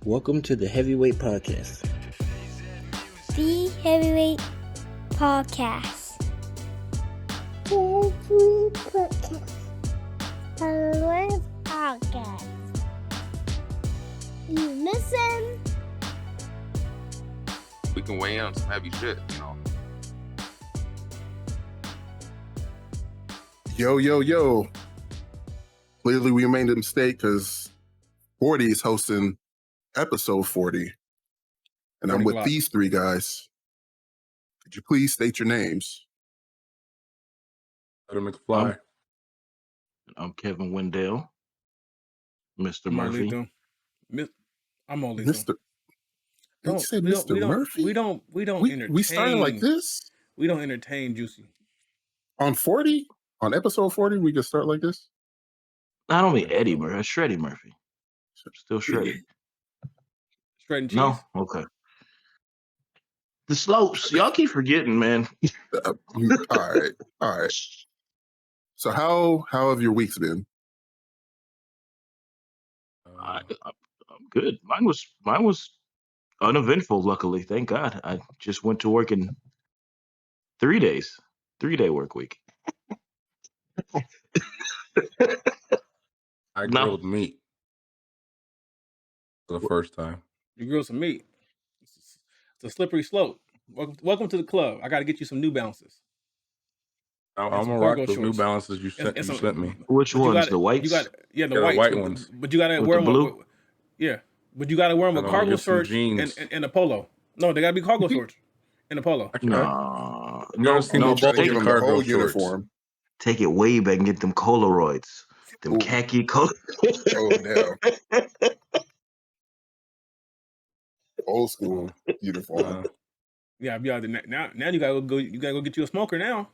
Welcome to the Heavyweight Podcast. The Heavyweight Podcast. Heavyweight Podcast. Heavyweight Podcast. You listen. We can weigh in on some heavy shit, you know. Yo. Clearly we made a mistake because 40 is hosting episode 40. And I'm with these three guys. Could you please state your names? McFly. I'm Kevin Wendell. Mr. Murphy. I'm only Mr. You said Mr. Murphy? We don't entertain. We starting like this? We don't entertain Juicy. On 40? On episode 40, we can start like this? I don't mean Eddie Murphy. Shreddy Murphy. Still Shreddy. Shred and cheese? No? Okay. The slopes. Y'all keep forgetting, man. All right. So how have your weeks been? I'm good. Mine was uneventful, luckily. Thank God. I just went to work in 3 days. 3-day work week. I grilled meat for the first time. You grilled some meat. It's a slippery slope. Welcome to the club. I got to get you some New Balances. I'm gonna rock those New Balances you sent me. Which ones? The whites? The white ones. But you gotta wear them blue. But you gotta wear them with cargo shorts and a polo. No, they gotta be cargo shorts and a polo. No, Take them the whole uniform. Take it way back and get them Polaroids. Them khaki color. Oh, damn. Old school uniform. Yeah, now you gotta go get you a smoker now.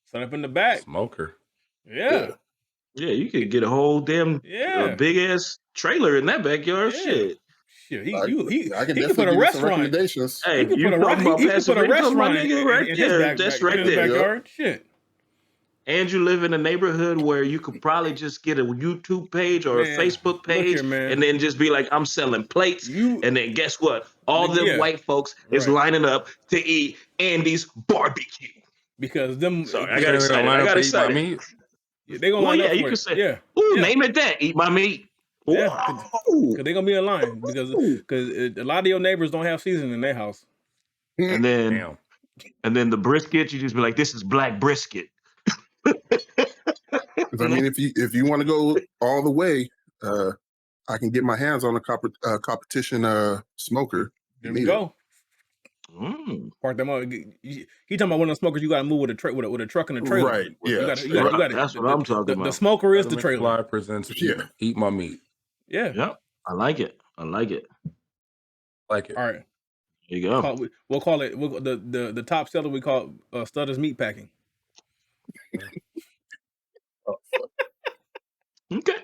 Set up in the back. Smoker. Yeah. Yeah, you could get a whole damn big ass trailer in that backyard. Yeah. Shit. I can he put a restaurant. Recommendations. Hey, you talking about passive income, my nigga, right there. That's right there. Backyard. Shit. And you live in a neighborhood where you could probably just get a YouTube page or a Facebook page and then just be like, I'm selling plates. And then guess what? All them white folks is lining up to eat Andy's barbecue. Because them... Sorry, I got excited. They gonna line up you for can it. say, name it that. Eat my meat. Yeah, because they're going to be in line. Because a lot of your neighbors don't have seasoning in their house. And then the brisket, you just be like, this is black brisket. I mean, if you want to go all the way, I can get my hands on a competition smoker. There we go. Park them up. He talking about one of the smokers you got to move with a truck and a trailer. Right. Yeah. That's what I'm talking about. The smoker is the trailer. McFly presents Eat My Meat. Yeah. Yep. I like it. Like it. All right. There you go. We'll call it the top seller. We call Stutters Meat Packing. Okay.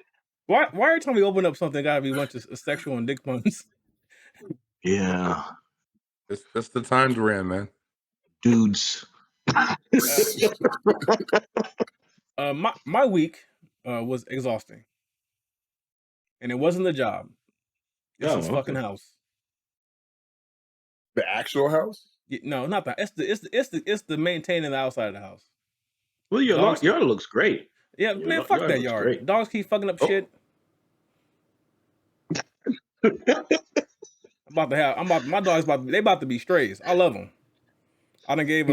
Why every time we open up something, gotta be a bunch of sexual and dick puns? Yeah. It's the times we're in, man. Dudes. My week was exhausting, and it wasn't the job. It's this fucking house. The actual house? No, not that. It's the maintaining the outside of the house. Well, your yard looks great. Yeah, man, fuck that yard. Great. Dogs keep fucking up shit. My dogs about to be strays. I love them. I gave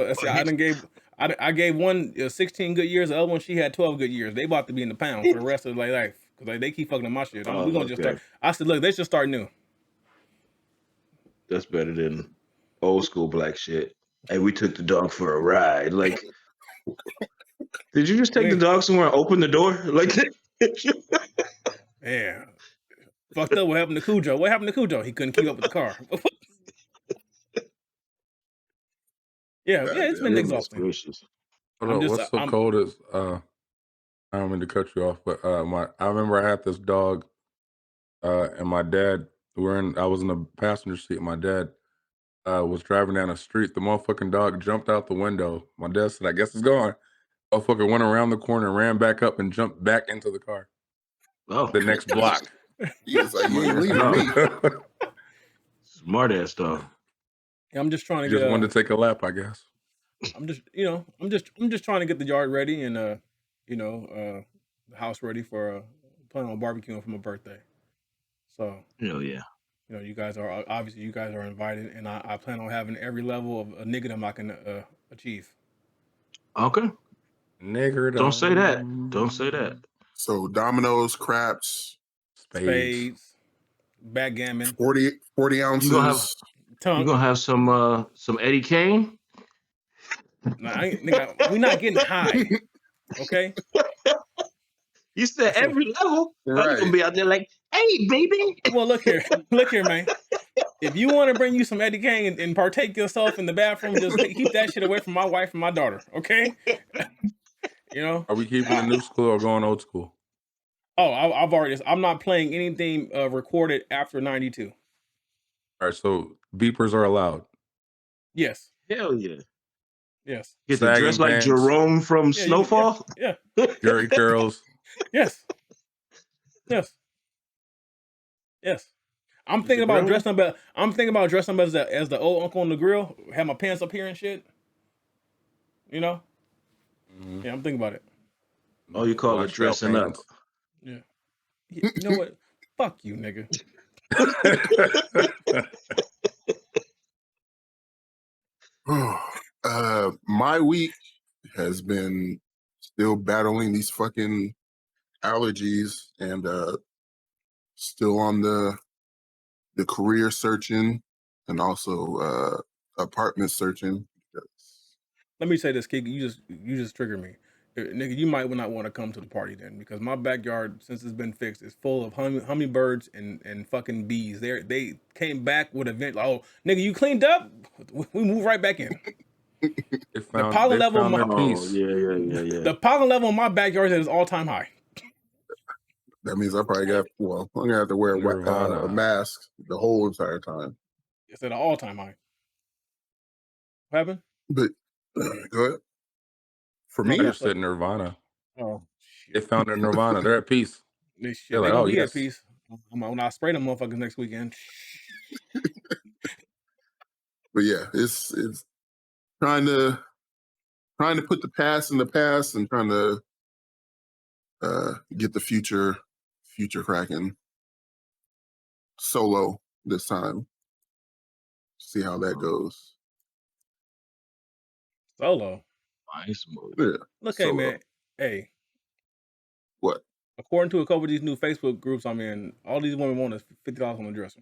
one 16 good years. The other one she had 12 good years. They about to be in the pound for the rest of their life because they keep fucking up my shit. We're gonna just start. I said, look, they should start new. That's better than old school black shit. Hey, we took the dog for a ride. Like, did you just take the dog somewhere and open the door? Like, yeah. Fucked up. What happened to Cujo? What happened to Cujo? He couldn't keep up with the car. It's been exhausting. What's so cold is I don't mean to cut you off, but I remember I had this dog, and my dad I was in the passenger seat. My dad was driving down the street. The motherfucking dog jumped out the window. My dad said, "I guess it's gone." Motherfucker went around the corner, ran back up, and jumped back into the car. Oh, the next block. He was like, "You ain't leaving me." Smart ass dog. Yeah, I'm just trying to just wanted to take a lap, I guess. I'm just trying to get the yard ready and the house ready for planning on barbecuing for my birthday. So hell yeah. You guys are obviously invited, and I plan on having every level of a niggerdom I can achieve. Okay. Niggerdom. Don't say that. Don't say that. So dominoes, craps, spades, backgammon, 40 ounces. You gonna have some Eddie Kane? Nah, we're not getting high. Okay. You said every level. Right. You're gonna be out there like, hey, baby. Well, look here, man. If you want to bring you some Eddie Kane and partake yourself in the bathroom, just keep that shit away from my wife and my daughter, okay? Are we keeping the new school or going old school? Oh, I'm not playing anything recorded after 92. All right, so beepers are allowed. Yes. Hell yeah. Yes. Get to dress like Jerome from Snowfall. Yeah. Jerry curls. Yes. Yes. Yes. I'm thinking about dressing up. As the old uncle on the grill. Have my pants up here and shit. Mm-hmm. Yeah, I'm thinking about it. Oh, you call it dressing up? Yeah. You know what? Fuck you, nigga. My week has been still battling these fucking allergies and still on the career searching and also apartment searching. Let me say this, Kiki. You just triggered me. Nigga, you might not want to come to the party then, because my backyard, since it's been fixed, is full of hummingbirds and fucking bees. They came back with a vent. Like, oh, nigga, you cleaned up? We move right back in. The pollen level on the pollen level in my backyard is all-time high. That means I probably I'm gonna have to wear a mask the whole entire time. It's at an all-time high. What happened? But go ahead. For me, I just said Nirvana. Oh, shit. They found their Nirvana. They're at peace. They're like, oh, yes. At peace. When I spray them motherfuckers next weekend. But yeah, it's trying to put the past in the past and trying to get the future cracking solo this time. See how that goes. Solo. Nice move. Yeah. Look, hey man. Hey. What? According to a couple of these new Facebook groups I'm in, all these women want is $50 on the dresser.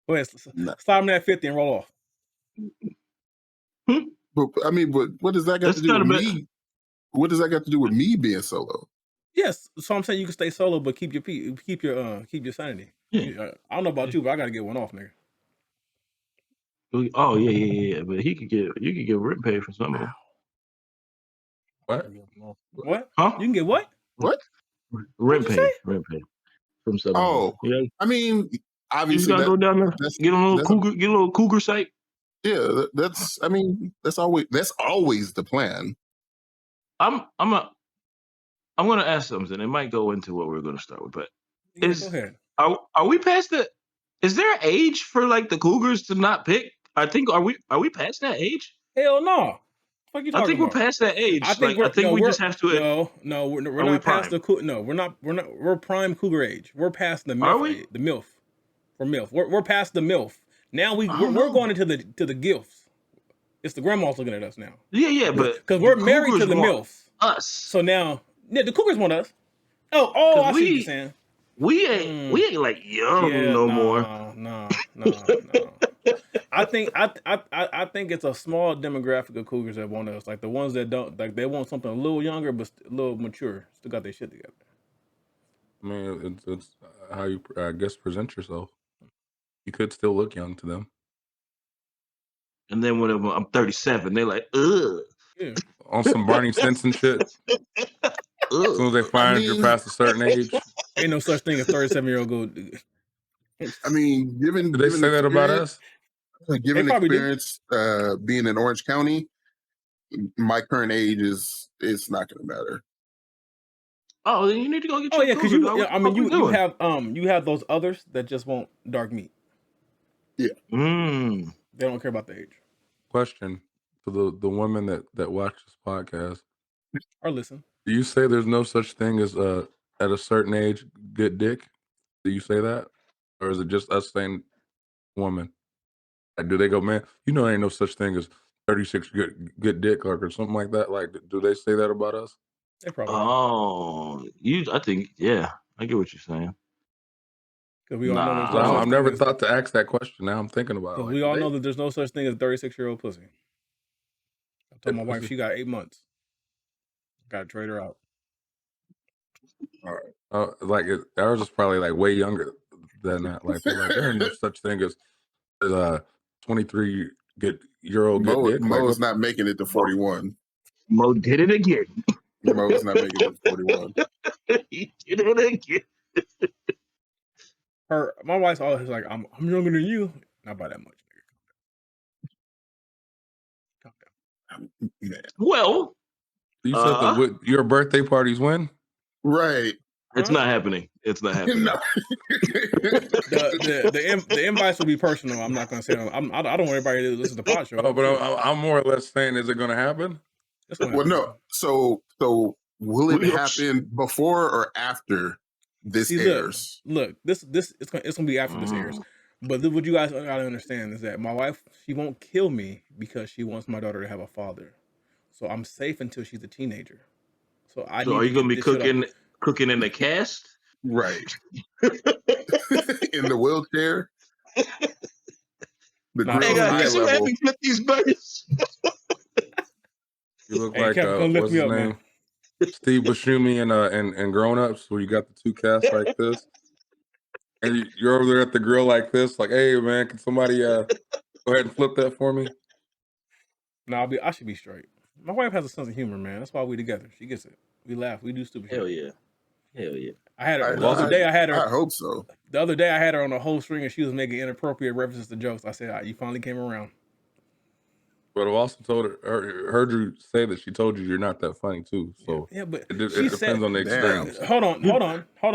Go ahead, slide them that 50 and roll off. But I mean, what does that got to do with me? What does that got to do with me being solo? Yes, so I'm saying you can stay solo, but keep your sanity. Yeah. I don't know about you, but I got to get one off, nigga. Oh yeah. But you could get rent pay for some of them. What? Huh? You can get what? What? Rent pay from some. Oh, yeah. I mean, obviously, you gotta go down there, get a little cougar site. Yeah, that's always the plan. I'm gonna ask something. It might go into what we're gonna start with, but go ahead. Are we past the? Is there an age for like the cougars to not pick? I think are we past that age? Hell no. What you talking I think about? we're past that age. I think we just have to. No, we're not past the. No, we're not. We're prime cougar age. We're past the MILF. Are we? The MILF. We're MILF. We're past the MILF. Now we're going into the GILFs. It's the grandmas looking at us now. Yeah, but because we're married to the MILFs. Us. So now, yeah, the cougars want us. Oh, I see what you're saying. We ain't like young no more. No. I think it's a small demographic of cougars that want us, like the ones that don't, like they want something a little younger but a little mature, still got their shit together. I mean, it's how you, I guess, present yourself. You could still look young to them. And then when I'm 37, they're like, ugh. Yeah. On some Barney Stinson shit. As soon as they find you're past a certain age. Ain't no such thing as 37-year-old good. I mean, given Did they say that about us? Given experience being in Orange County, my current age it's not going to matter. Oh, then you need to go get Oh your yeah, because cougar, dog. I mean, you have those others that just won't dark meat. Yeah. They don't care about the age. Question for the women that watch this podcast or listen. Do you say there's no such thing as at a certain age good dick? Do you say that, or is it just us saying woman? Like, do they go, man? You know, ain't no such thing as 36 good dick, or something like that. Like, do they say that about us? They probably. I think, yeah, I get what you're saying. Because we all know there's no I've never thought to ask that question. Now I'm thinking about it. Like, we all know that there's no such thing as 36-year-old pussy. I told my wife she got 8 months. Got to trade her out. All right. Like ours is probably like way younger than that. Like, there ain't no such thing as 23-year-old good dick. Mo's not making it to 41. Mo did it again. Mo's not making it to 41. He did it again. My wife's always like, I'm younger than you. Not by that much, nigga. Calm down. Yeah. Well, you said your birthday parties when? Right. It's not happening. It's not happening. No. the invites will be personal. I'm not going to say. I don't want everybody to listen to the pod show. Oh, but I'm more or less saying, is it going to happen? Well, no. So will it happen before or after this airs? Look, this it's gonna be after this airs. But what you guys gotta understand is that my wife, she won't kill me because she wants my daughter to have a father. So I'm safe until she's a teenager. So are you gonna be cooking in the cast? Right. In the wheelchair. The hey guys, you happy with these burgers? You look like what's his name? Man. Steve Buscemi and Grown Ups, where you got the two casts like this, and you're over there at the grill like this, like, hey man, can somebody go ahead and flip that for me? No, I should be straight. My wife has a sense of humor, man. That's why we together. She gets it. We laugh. We do stupid Hell shit. Hell yeah. I had her the other day. I hope so. The other day I had her on a whole string and she was making inappropriate references to jokes. I said, you finally came around. But I've also heard you say that she told you you're not that funny too. So yeah, but it depends on the experience. Hold on.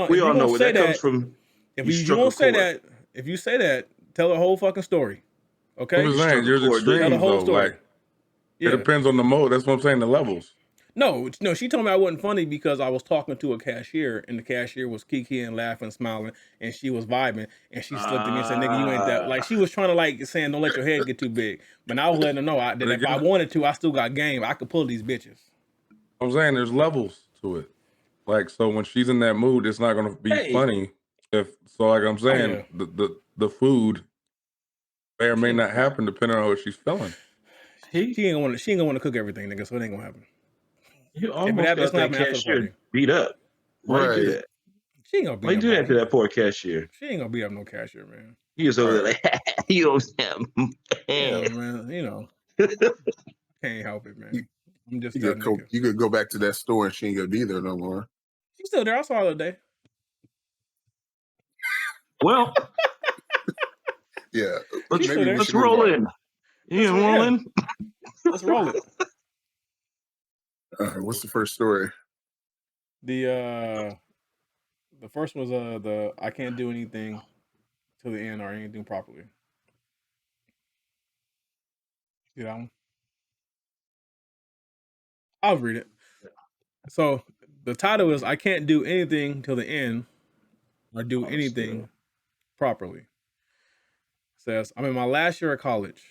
We all know where that comes from. If you don't say that, if you say that, tell the whole fucking story. Okay? I'm saying you're extreme, tell the whole story. Like, it depends on the mode. That's what I'm saying. The levels. No. She told me I wasn't funny because I was talking to a cashier and the cashier was kikiing, laughing, smiling, and she was vibing. And she slipped at me and said, "Nigga, you ain't that." Like she was trying to like saying, "Don't let your head get too big." But I was letting her know that if I wanted to, I still got game. I could pull these bitches. I'm saying there's levels to it. Like so, when she's in that mood, it's not gonna be funny. Like I'm saying, the food may or may not happen depending on what she's feeling. She ain't gonna want to cook everything, nigga. So it ain't gonna happen. You almost got that cashier beat up. Why you do that? She ain't gonna beat up. Why you do that to that poor cashier? She ain't gonna beat up no cashier, man. He was over there like, you don't have yeah, man. You know, can't help it, man. I'm just you could go back to that store and she ain't gonna be there no more. She's still there. I saw her the day. Well, yeah. Let's roll in. You roll in? Let's roll it. What's the first story? The first was the I can't do anything till the end or anything properly. See that one? I'll read it. So the title is I can't do anything till the end or do anything properly. It says I'm in my last year of college.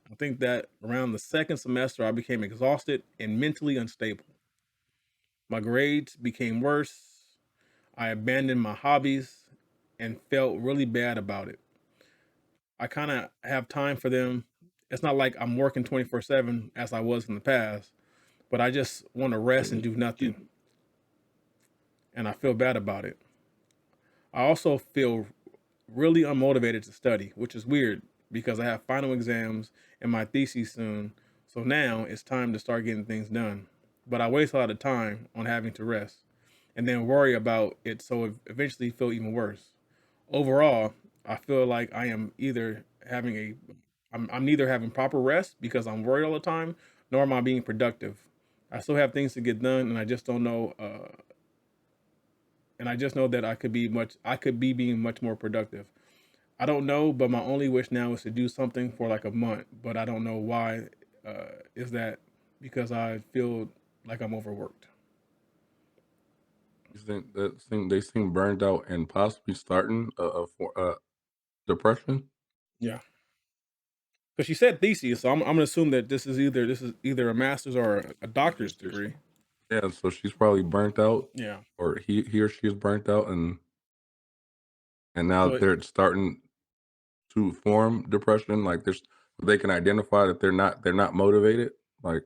I think that around the second semester I became exhausted and mentally unstable. My grades became worse. I abandoned my hobbies and felt really bad about it. I kind of have time for them. It's not like I'm working 24/7 as I was in the past, but I just want to rest and do nothing. And I feel bad about it. I also feel really unmotivated to study, which is weird because I have final exams and my thesis soon. So now it's time to start getting things done. But I waste a lot of time on having to rest and then worry about it, so it eventually feel even worse. Overall, I feel like I am either having I'm neither having proper rest because I'm worried all the time, nor am I being productive. I still have things to get done, and I just don't know. And I just know that I could be being much more productive. I don't know, but my only wish now is to do something for like a month, but I don't know why. Is that because I feel like I'm overworked? You think they seem burned out and possibly starting depression? Yeah, because she said thesis, so I'm gonna assume that this is either a master's or a doctor's degree. Yeah, so she's probably burnt out. Yeah, Or he or she is burnt out, and now so they're starting to form depression. Like they can identify that they're not motivated. Like,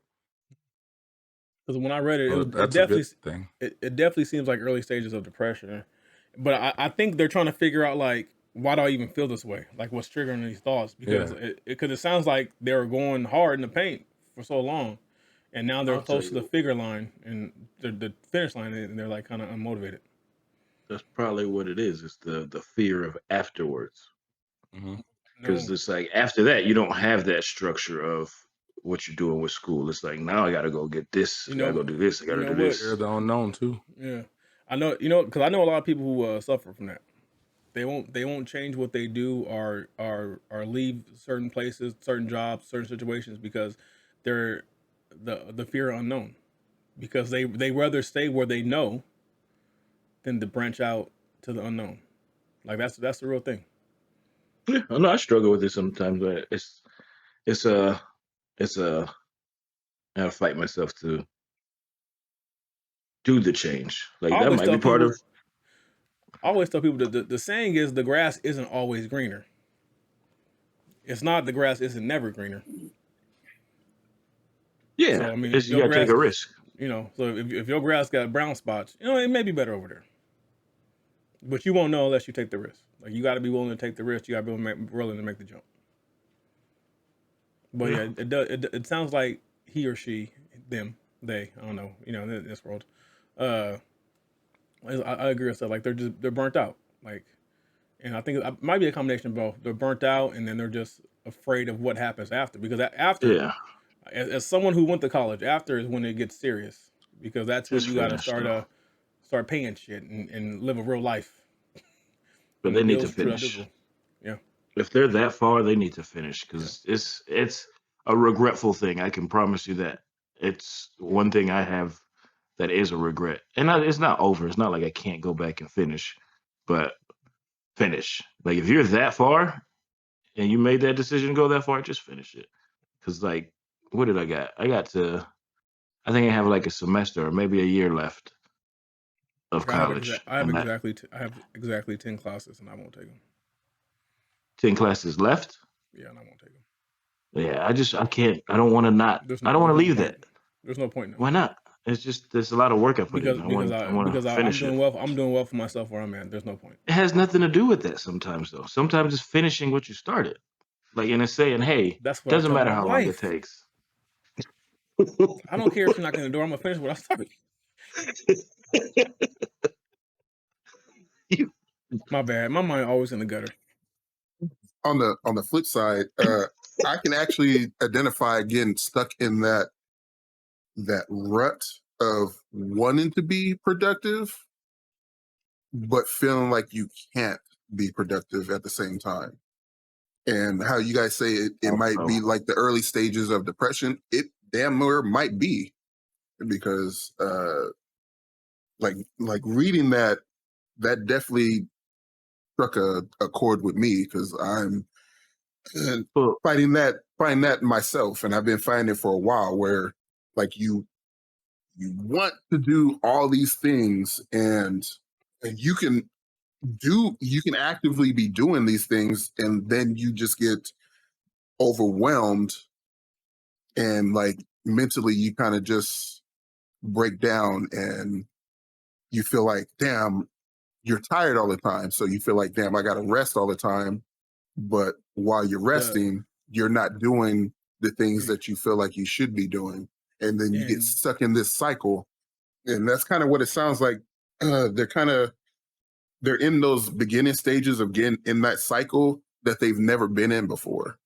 because when I read it, it that's a definitely good thing. it definitely seems like early stages of depression. But I think they're trying to figure out like, why do I even feel this way? Like, what's triggering these thoughts? Because Yeah. it sounds like they were going hard in the paint for so long, and now they're I'll tell close to the you, figure line and the finish line, and they're like kind of unmotivated. that's probably what it is. It's the fear of afterwards. hmm Because No, it's like after that, you don't have that structure of what you're doing with school. It's like now I got to go get this. you I got to know, go do this. I got you to know do what? Fear of this. the unknown too. Yeah, I know. Because I know a lot of people who suffer from that. They won't change what they do or leave certain places, certain jobs, certain situations because they're the fear of unknown. Because they rather stay where they know than to branch out to the unknown. Like that's the real thing. Yeah, I know I struggle with it sometimes, but it's a it's a I gotta fight myself to do the change. I Like that always might be tell part people of. I always tell people that the saying is the grass isn't always greener. It's not the grass isn't never greener. Yeah, So I mean, it's if you your gotta take grass, a risk. so if your grass got brown spots, it may be better over there. But you won't know unless you take the risk. Like you got to be willing to take the risk. You got to be willing to make the jump. But yeah, Yeah, it does. It sounds like he or she, them, they. I don't know. In this world, uh, I agree with that. Like they're burnt out. Like, and I think it might be a combination of both. They're burnt out, and then they're just afraid of what happens after. Because after, yeah, as someone who went to college, after is when it gets serious. Because that's when just you got to finish though. start paying shit and live a real life But and the they need to bills truly finish. outdo. Yeah. If they're that far, they need to finish Yeah. because it's a regretful thing. I can promise you that. It's one thing I have that is a regret, and it's not over. It's not like I can't go back and finish, but finish. Like if you're that far and you made that decision to go that far, just finish it. Because like, what did I got? I think I have like a semester or maybe a year left of Like college, and that I have exactly 10 classes and I won't take them. 10 classes left. Yeah, and I won't take them. Yeah, I can't. I don't want to not. I don't want There's to no leave point. that. There's no point now. Why not? It's just there's a lot of work I put in. I want to I'm finish it. doing well. I'm doing well for myself where I'm at. There's no point. It has nothing to do with that sometimes though. Sometimes it's finishing what you started. Like and it's saying, hey, That's what I doesn't tell matter my how long it wife. takes. I don't care if you're knocking the door. I'm gonna finish what I started. You- My bad. My mind always in the gutter. On the flip side, I can actually identify getting stuck in that rut of wanting to be productive, but feeling like you can't be productive at the same time. And how you guys say it might also, be like the early stages of depression, it damn near might be because like reading that definitely struck a chord with me because I'm well, find that myself, and I've been finding it for a while where like you want to do all these things and you can actively be doing these things and then you just get overwhelmed and like mentally you kind of just break down and you feel like damn you're tired all the time so you feel like damn I gotta rest all the time but while you're The resting you're not doing the things that you feel like you should be doing and then you get and stuck in this cycle and that's kind of what it sounds like they're in those beginning stages of getting in that cycle that they've never been in before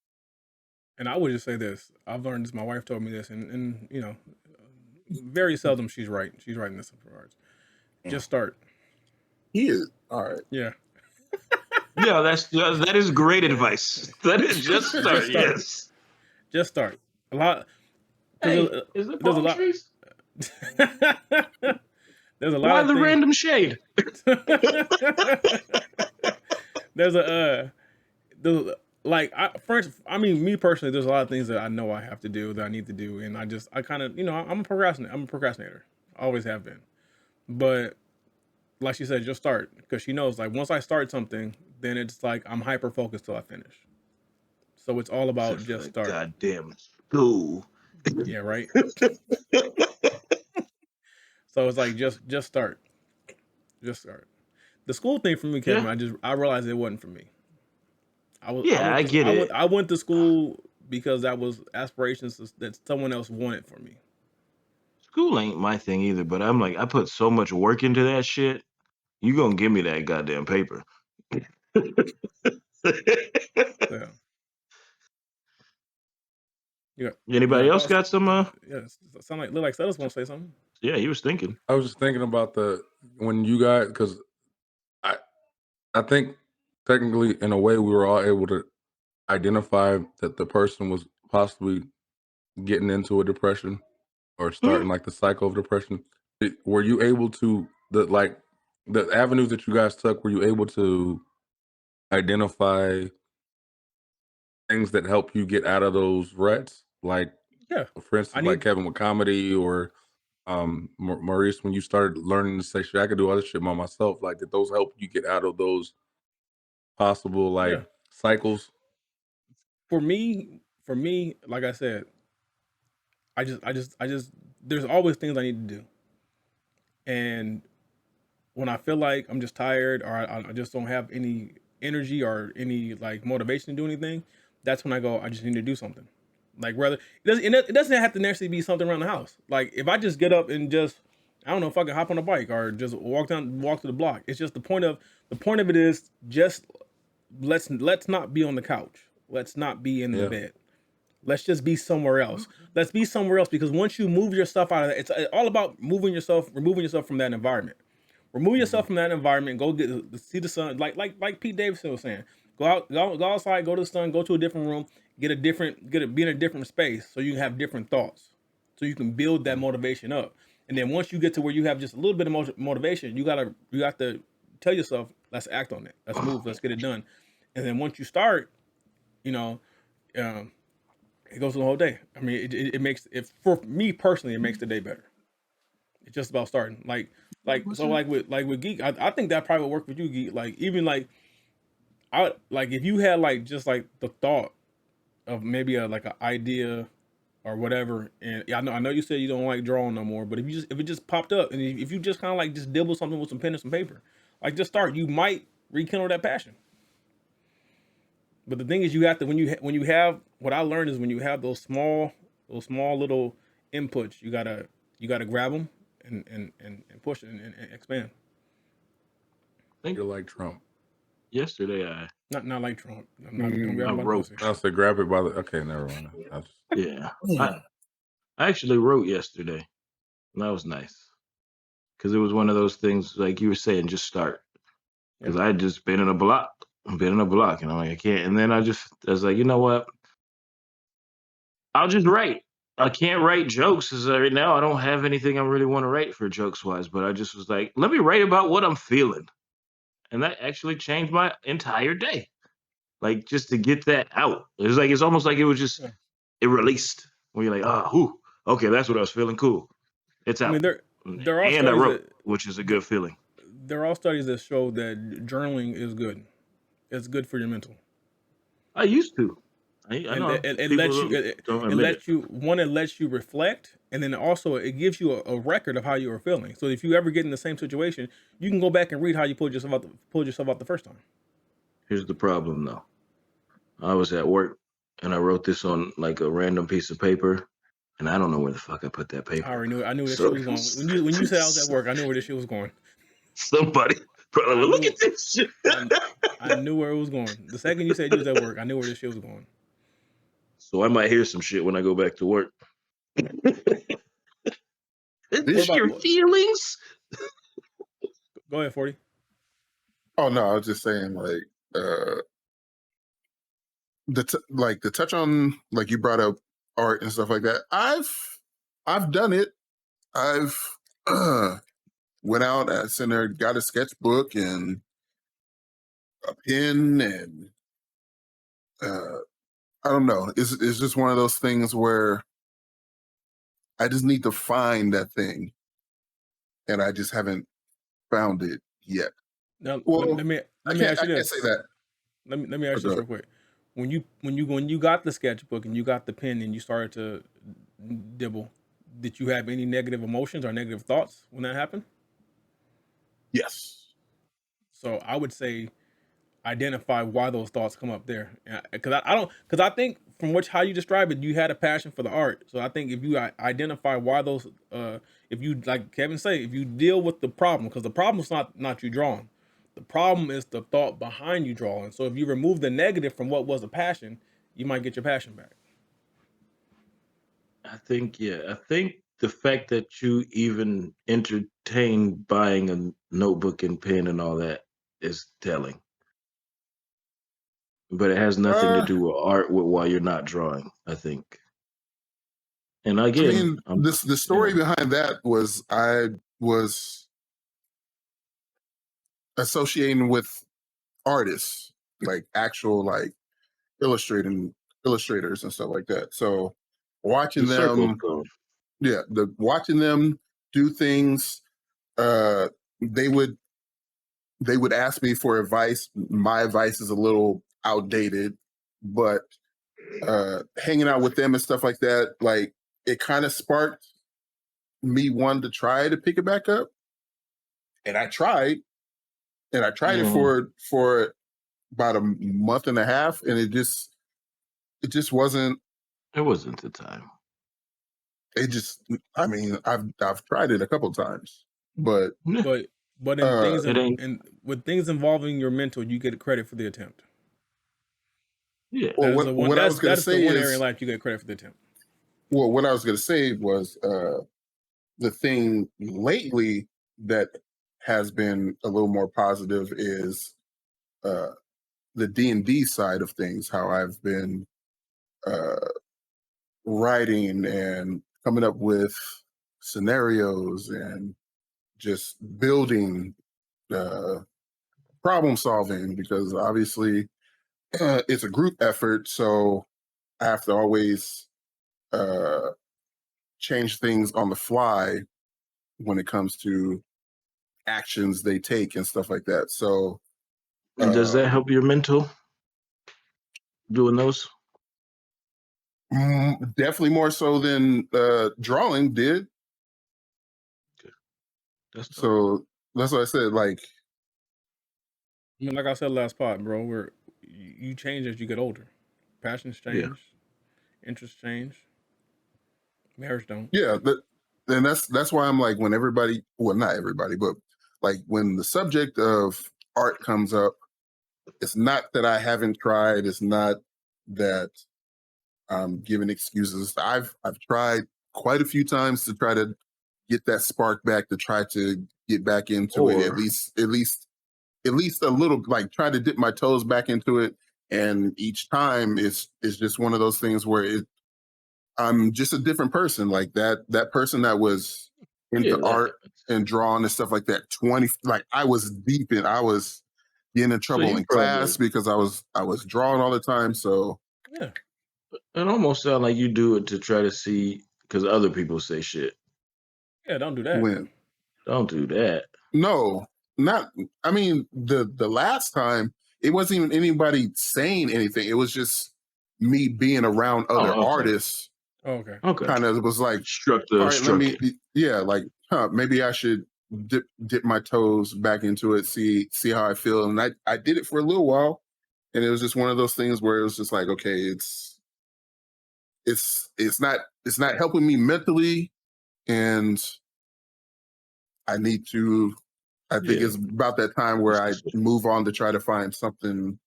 And I would just say this. I've learned this. My wife told me this, and you know, very seldom she's right. She's right in this regards. Just start. He is all right. Yeah. Yeah, that is great advice. That is just start. Yes. Just start. A lot. Hey, is it palm trees? There's a lot. Why of the things. random shade? There's me personally, there's a lot of things that I know I have to do, that I need to do, and I kind of, I'm a procrastinator. I always have been. But like she said, just start, because she knows, like, once I start something, then it's like I'm hyper focused till I finish. So it's all about just start. Goddamn school. Yeah, right. So it's like just start. Just start. The school thing for me, Kevin, I realized it wasn't for me. I get it. I went to school because that was aspirations that someone else wanted for me. School ain't my thing either, but I'm like, I put so much work into that shit. You gonna give me that goddamn paper. Yeah. Anybody else got some? Yeah, look like Sellers want to say something. Yeah, he was thinking. I was just thinking about when you guys, because I think technically, in a way, we were all able to identify that the person was possibly getting into a depression or starting like the cycle of depression. Were you able to the avenues that you guys took? Were you able to identify things that help you get out of those ruts? Like, yeah, for instance, like Kevin with comedy, or Maurice, when you started learning to say shit, I could do other shit by myself. Like, did those help you get out of those possible cycles? For me, like I said, I just there's always things I need to do. And when I feel like I'm just tired, or I just don't have any energy or any like motivation to do anything, that's when I go, I just need to do something. Like, rather, it doesn't have to necessarily be something around the house. Like, if I just get up and just, I don't know, if I can hop on a bike or just walk to the block. It's just the point of it is just let's not be on the couch. Let's not be in the bed. Let's just be somewhere else. Let's be somewhere else, because once you move yourself out of that, it's all about removing yourself from that environment. Remove yourself from that environment. Go see the sun. Like Pete Davidson was saying. Go outside. Go to the sun. Go to a different room. Be in a different space, so you can have different thoughts. So you can build that motivation up. And then once you get to where you have just a little bit of motivation, you got to tell yourself, let's act on it. Let's move. Let's get it done. And then once you start, it goes the whole day. I mean, it makes it, for me personally, it makes the day better. It's just about starting. Like with Geek, I think that probably would work with you, Geek. Like, even like, if you had like just like the thought of maybe an idea or whatever, and I know you said you don't like drawing no more, but if it just popped up, and if you just kind of like just dibble something with some pen and some paper, like, just start, you might rekindle that passion. But the thing is, you have to, when you have, what I learned is, when you have those small little inputs, you gotta grab them and push it and expand. I think you're like Trump. Yesterday, not like Trump. I wrote. I said grab it by the. Okay, never mind. Yeah, I actually wrote yesterday, and that was nice, because it was one of those things, like you were saying, just start. Because I had just been in a block, and I'm like, I can't. And then I was like, you know what? I'll just write. I can't write jokes, because right now I don't have anything I really want to write for jokes wise. But I just was like, let me write about what I'm feeling, and that actually changed my entire day. Like, just to get that out, it's almost like it was just it released. When you're like, okay, that's what I was feeling. Cool, it's out. I mean, there are, and I wrote, which is a good feeling. There are all studies that show that journaling is good. It's good for your mental. I used to. I know. It lets you reflect, and then also it gives you a record of how you were feeling. So if you ever get in the same situation, you can go back and read how you pulled yourself out the first time. Here's the problem, though. I was at work, and I wrote this on like a random piece of paper, and I don't know where the fuck I put that paper. I already knew. I knew where this shit was going. When you said I was at work, I knew where this shit was going. Somebody probably look at this shit. I knew where it was going. The second you said you was at work, I knew where this shit was going. So I might hear some shit when I go back to work. It's your feelings. Go ahead, 40. Oh no, I was just saying like the touch on like you brought up art and stuff like that. I've done it. I've went out at center, got a sketchbook and a pen, and I don't know. It's just one of those things where I just need to find that thing, and I just haven't found it yet. Now, Well, let me ask you I can't this. say that. Let me ask you this real quick. When you got the sketchbook and you got the pen and you started to dibble, did you have any negative emotions or negative thoughts when that happened? Yes. So I would say identify why those thoughts come up there, because I think from how you describe it, you had a passion for the art. So I think if you identify why those, if you, like Kevin say, if you deal with the problem, because the problem is not you drawing, the problem is the thought behind you drawing. So if you remove the negative from what was a passion, you might get your passion back. I think the fact that you even entertain buying a notebook and pen and all that is telling. But it has nothing to do with art while you're not drawing, I think. And again, I mean, the story behind that was I was associating with artists, like actual like illustrators and stuff like that. So watching them, watching them do things, they would ask me for advice. My advice is a little outdated, but hanging out with them and stuff like that, like it kind of sparked me wanting to try to pick it back up. And I tried it for about a month and a half, and it just wasn't. It wasn't the time. It just, I mean, I've tried it a couple of times, but in with things involving your mental, you get credit for the attempt. Yeah. Well, what I was going to say the one is, area in life you get credit for the attempt. Well, what I was going to say was the thing lately that has been a little more positive is the D&D side of things. How I've been writing and coming up with scenarios and just building problem solving, because obviously it's a group effort, so I have to always change things on the fly when it comes to actions they take and stuff like that. So and does that help your mental doing those? Definitely more so than drawing did. So that's what I said. Like, I mean, like I said last pod, bro, where you change as you get older. Passions change, interests change. Marriage don't. Yeah, and that's why I'm like, when everybody, well, not everybody, but like when the subject of art comes up, it's not that I haven't tried. It's not that I'm giving excuses. I've tried quite a few times to try to get that spark back, to try to get back into it, at least a little, like try to dip my toes back into it. And each time it's just one of those things where I'm just a different person. Like that person that was into art and drawing and stuff like that. I was getting in trouble in class because I was drawing all the time. So yeah, it almost sounds like you do it to try to see, because other people say shit. Yeah, don't do that. Don't do that. No, not. I mean, the last time it wasn't even anybody saying anything. It was just me being around other artists. Okay. Kind of was like, all right, let me, like, maybe I should dip my toes back into it, see how I feel. And I did it for a little while, and it was just one of those things where it was just like, okay, it's not helping me mentally, and I think it's about that time where I move on to try to find something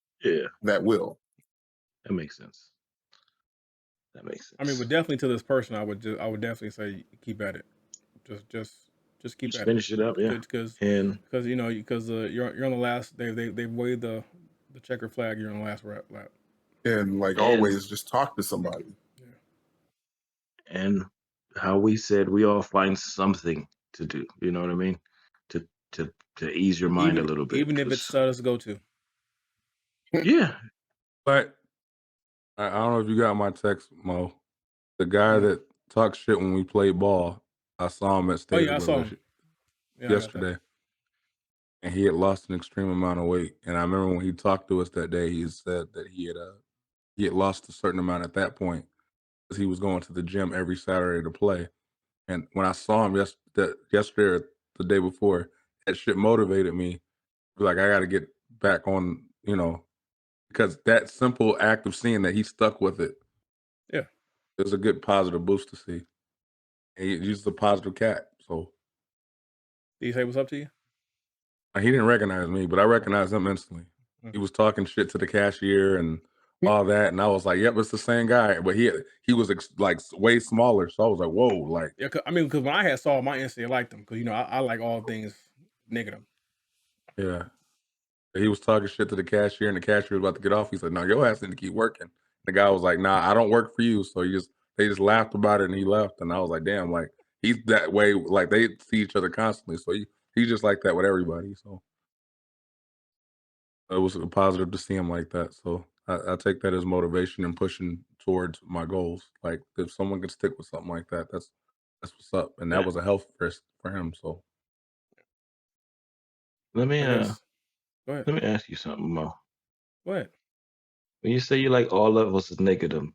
that will. That makes sense. That makes sense. I mean, but definitely to this person, I would definitely say keep at it. Just keep at finish it up, yeah. Because And you know, because you're on the last. They've waved the checker flag. You're on the last lap. And like always, just talk to somebody. And how we said, we all find something to do. You know what I mean? To ease your mind a little bit. Even if it's us go to. Yeah. But I don't know if you got my text, Mo. The guy that talks shit when we play ball, I saw him at State I saw him. yesterday. And he had lost an extreme amount of weight. And I remember when he talked to us that day, he said that he had lost a certain amount at that point because he was going to the gym every Saturday to play. And when I saw him yesterday or the day before, that shit motivated me. Like, I got to get back on, you know, because that simple act of seeing that he stuck with it. Yeah. It was a good positive boost to see. And he's a positive cat. So. Did he say what's up to you? He didn't recognize me, but I recognized him instantly. He was talking shit to the cashier and all that, and I was like, "Yep, it's the same guy." But he was like way smaller, so I was like, "Whoa!" Like, yeah, I mean, because when I had saw him, I instantly liked him because you know I like all things negative. Yeah, he was talking shit to the cashier, and the cashier was about to get off. He said, "No, your ass need to keep working." The guy was like, "Nah, I don't work for you." So they just laughed about it, and he left. And I was like, "Damn!" Like he's that way. Like they see each other constantly, so he's just like that with everybody. So. It was a positive to see him like that. So I take that as motivation and pushing towards my goals. Like if someone can stick with something like that, that's what's up. And that was a health risk for him. So let me Go ahead. let me ask you something, Mo. What? When you say you like all levels of negative,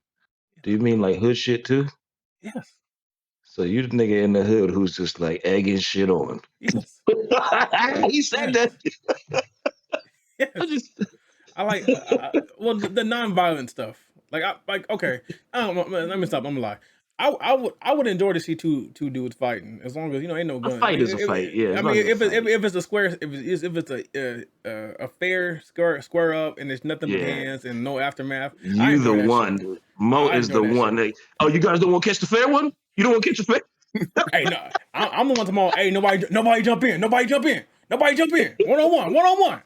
do you mean like hood shit too? Yes. So you the nigga in the hood who's just like egging shit on. Yes. He said that. Yes. I like well the non-violent stuff. Like okay. Let me stop. I'm gonna lie. I would enjoy to see two dudes fighting as long as you know ain't no gun. A fight is a fight. Yeah. I mean if it's a square if it's a fair square up and there's nothing but hands and no aftermath. You the one. Shit. Mo is the one. Like, oh, you guys don't want to catch the fair one? You don't want to catch the fair? Hey, no, I'm the one tomorrow. Hey, nobody jump in. Nobody jump in. 1-on-1.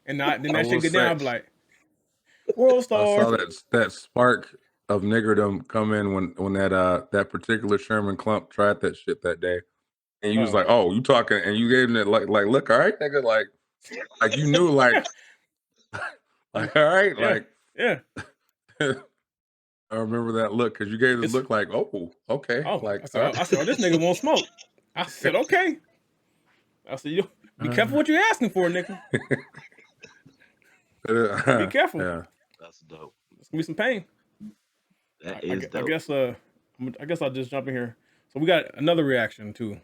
And then that shit get down. I'm like, World Star. I saw that spark of niggerdom come in when that particular Sherman Clump tried that shit that day, and he was like, "Oh, you talking?" And you gave him that like look, all right, nigga, like you knew, like all right, like yeah. I remember that look because you gave this look like, oh, okay, like I said, oh, this nigga won't smoke. I said, okay. I said, you be careful what you're asking for, nigga. Be careful. Yeah. That's dope. It's gonna be some pain. That is dope. I guess I'll just jump in here. So we got another reaction too.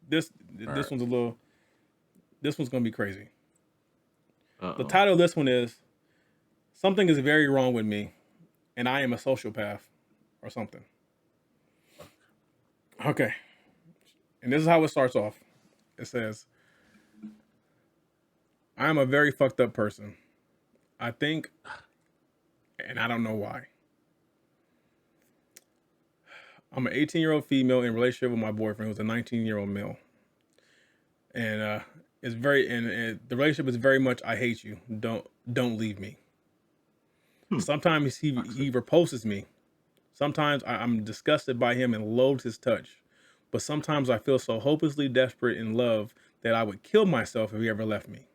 This one's gonna be crazy. The title of this one is "Something is very wrong with me, and I am a sociopath," or something. Okay. And this is how it starts off. It says, "I am a very fucked up person. I think, and I don't know why. I'm an 18-year-old female in a relationship with my boyfriend who's a 19-year-old male. And the relationship is very much, I hate you. Don't leave me. Sometimes he repulses me. Sometimes I'm disgusted by him and loathe his touch. But sometimes I feel so hopelessly desperate in love that I would kill myself if he ever left me.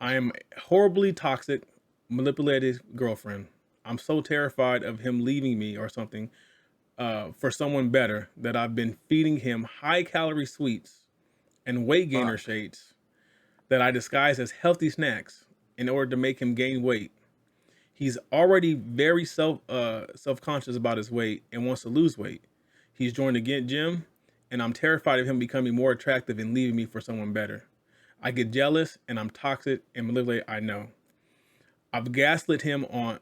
I am a horribly toxic, manipulative girlfriend. I'm so terrified of him leaving me or something for someone better that I've been feeding him high-calorie sweets and weight gainer shakes that I disguise as healthy snacks in order to make him gain weight. He's already very self-conscious about his weight and wants to lose weight. He's joined the gym, and I'm terrified of him becoming more attractive and leaving me for someone better. I get jealous, and I'm toxic and manipulative. I know. I've gaslit him on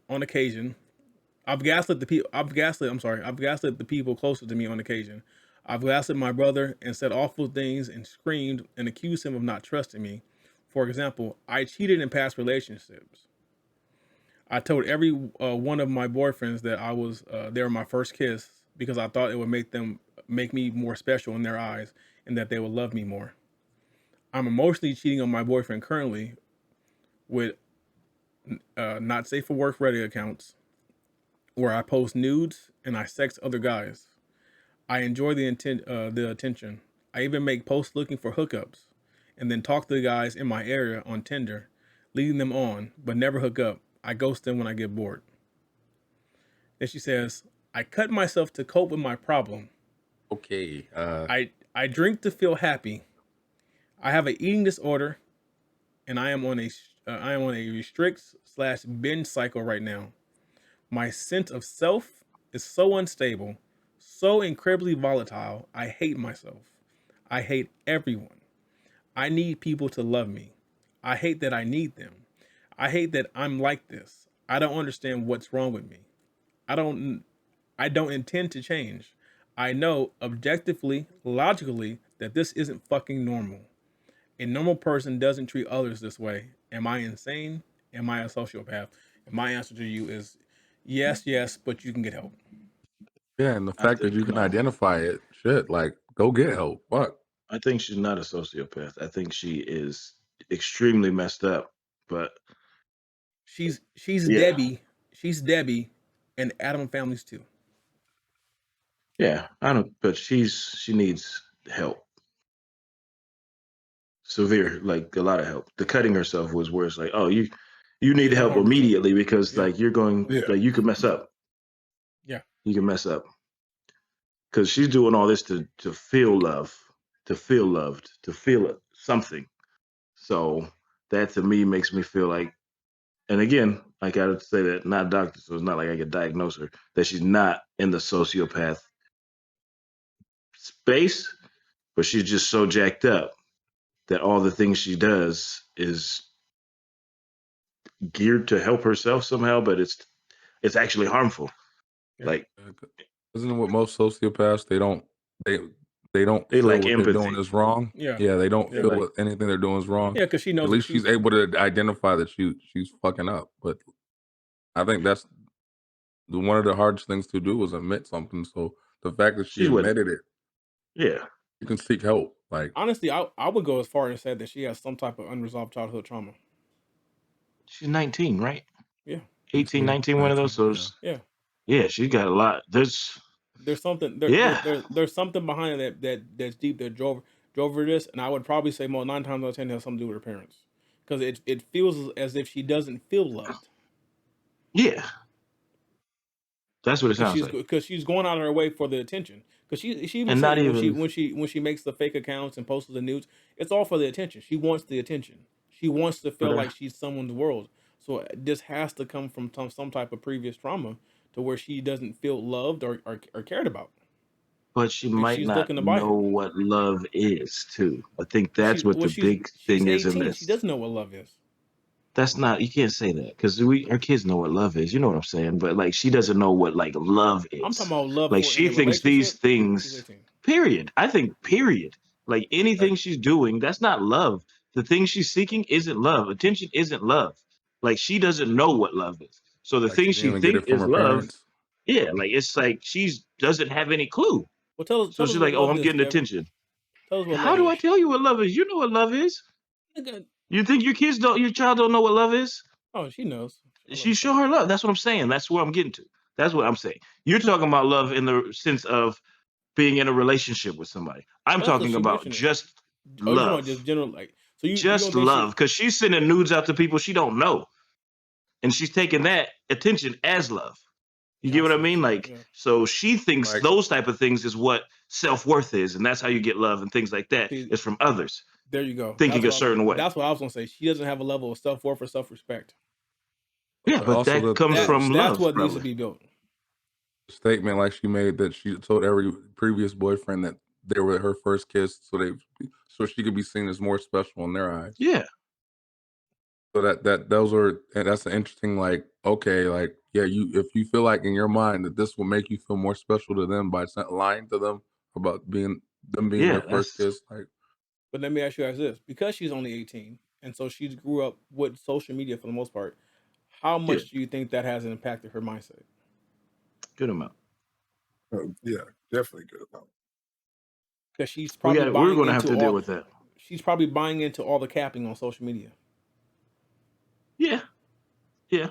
occasion. I've gaslit the people closest to me on occasion. I've gaslit my brother and said awful things and screamed and accused him of not trusting me. For example, I cheated in past relationships. I told every one of my boyfriends that I was they were my first kiss because I thought it would make me more special in their eyes and that they would love me more. I'm emotionally cheating on my boyfriend currently with not safe for work Reddit accounts where I post nudes and I sex other guys. I enjoy the attention. I even make posts looking for hookups and then talk to the guys in my area on Tinder, leading them on, but never hook up. I ghost them when I get bored. Then she says, I cut myself to cope with my problem. Okay. I drink to feel happy. I have an eating disorder, and I am on a restrict/binge cycle right now. My sense of self is so unstable, so incredibly volatile. I hate myself. I hate everyone. I need people to love me. I hate that I need them. I hate that I'm like this. I don't understand what's wrong with me. I don't intend to change. I know objectively, logically, that this isn't fucking normal. A normal person doesn't treat others this way. Am I insane? Am I a sociopath? And my answer to you is yes, but you can get help. Yeah, and the I fact that think you can identify it, shit, like go get help. Fuck. I think she's not a sociopath. I think she is extremely messed up. But She's yeah, Debbie. She's Debbie and Adam families too. yeah, I don't. But she needs help, severe, like a lot of help. The cutting herself was where it's like, oh, you need help 100%. immediately because Yeah. like you're going, Yeah. like you could mess up. Yeah. You can mess up because she's doing all this to feel love, to feel loved, to feel something. So that to me makes me feel like, and again, I gotta say that not a doctor, so it's not like I could diagnose her that she's not in the sociopath space, but she's just so jacked up that all the things she does is geared to help herself somehow, but it's actually harmful. Yeah. Like, Isn't it what most sociopaths they they don't they feel lack what they're doing empathy. is wrong. Yeah. Yeah, they don't Yeah. feel Like, what anything they're doing is wrong. Yeah, because she knows At least she's able to identify that she's fucking up. But I think that's one of the hardest things to do is admit something. So the fact that she she wouldn't. admitted it, Yeah, you can seek help. Like honestly, I would go as far as say that she has some type of unresolved childhood trauma. she's 19, right? Yeah. 18, 19, one of those. So Yeah. yeah, she's got a lot. There's something yeah. there's something behind it that's deep that drove her this, and I would probably say more 9 times out of 10 it has something to do with her parents, because it feels as if she doesn't feel loved. Yeah, that's what it sounds like. Because she's going out of her way for the attention. Because she even And not said even when she makes the fake accounts and posts the nudes, it's all for the attention. She wants the attention. She wants to feel like she's someone's world. So this has to come from some type of previous trauma to where she doesn't feel loved or cared about. but she And might she's not looking to buy know it. what love is too. I think Well, that's what the big she's thing is in 18. this. She doesn't know what love is. That's not, you can't say that because our kids know what love is. You know what I'm saying? But like she doesn't know what like love is. I'm talking about love Like for in she a thinks these relationship. She's things, 18. period. I think period. Like anything she's doing, that's not love. The thing she's seeking isn't love. Attention isn't love. Like she doesn't know what love is. So the she thing didn't she even get think it from is her love, parents. yeah, like it's like she's doesn't have any clue. Well, tell So us she's what like, oh, love I'm is, getting Kevin. attention. Tell us what How love do is. I tell you what love is? You know what love is. You think your child don't know what love is? Oh, she knows. She show her love. That's what I'm saying. That's where I'm getting to. That's what I'm saying. You're talking about love in the sense of being in a relationship with somebody. I'm That's what talking she about mentioned it. just Oh, you talking about love. just general, like, so you Just don't think love. Because she's sending nudes out to people she don't know. And she's taking that attention as love. You get what I mean? Like, so she thinks Like- those type of things is what self-worth is, and that's how you get love and things like that. It's from others. There you go. Thinking a certain way. That's what I was gonna say. She doesn't have a level of self-worth or self-respect. Yeah, but also that comes from that's love. what needs to be built. Statement like she made that she told every previous boyfriend that they were her first kiss, so she could be seen as more special in their eyes. Yeah. So that's an interesting, like, okay, like, yeah, if you feel like in your mind that this will make you feel more special to them by lying to them about being their first kiss, like. But let me ask you guys this: because she's only 18, and so she grew up with social media for the most part, How much do you think that has impacted her mindset? Good amount. Yeah, definitely good amount. Because she's probably We're going to have to deal with that. She's probably buying into all the capping on social media. Yeah. Yeah.